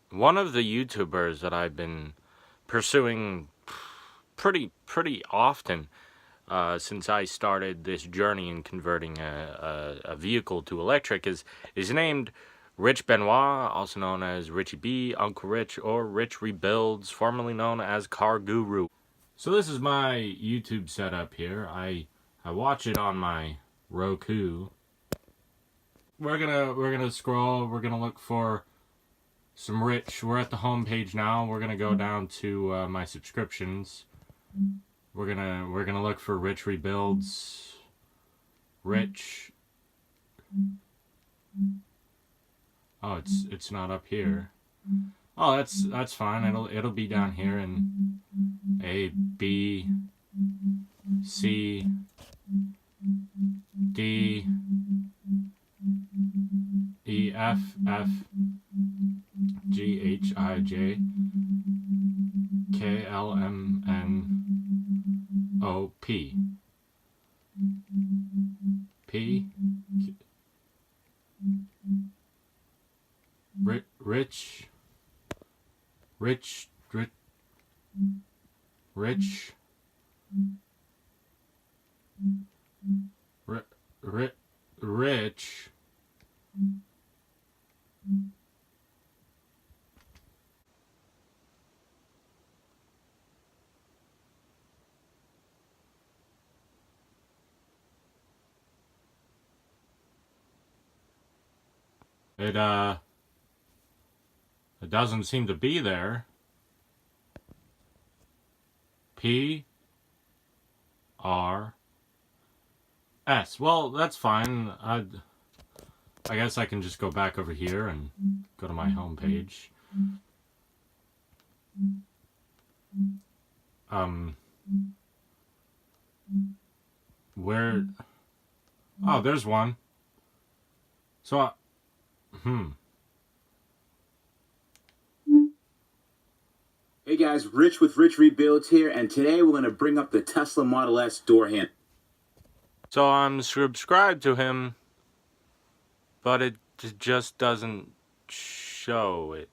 one of the YouTubers that I've been pursuing pretty often since I started this journey in converting a vehicle to electric is named Rich Benoit, also known as Richie B, Uncle Rich, or Rich Rebuilds, formerly known as Car Guru. So this is my YouTube setup here. I watch it on my Roku. We're gonna scroll. We're gonna look for some Rich. We're at the home page now. We're gonna go down to my subscriptions. We're gonna look for Rich Rebuilds. Rich. Oh, it's not up here. Oh, that's fine. It'll be down here in A, B, C, D, E, F, F, G, H, I, J, K, L, M, N, O, P. P. Rich. Rich. Rich. Rich. Rich. It doesn't seem to be there. P R S. Well, that's fine. I guess I can just go back over here and go to my home page. Where? Oh, there's one. So, Hey guys, Rich with Rich Rebuilds here, and today we're going to bring up the Tesla Model S door handle. So I'm subscribed to him, but it just doesn't show it.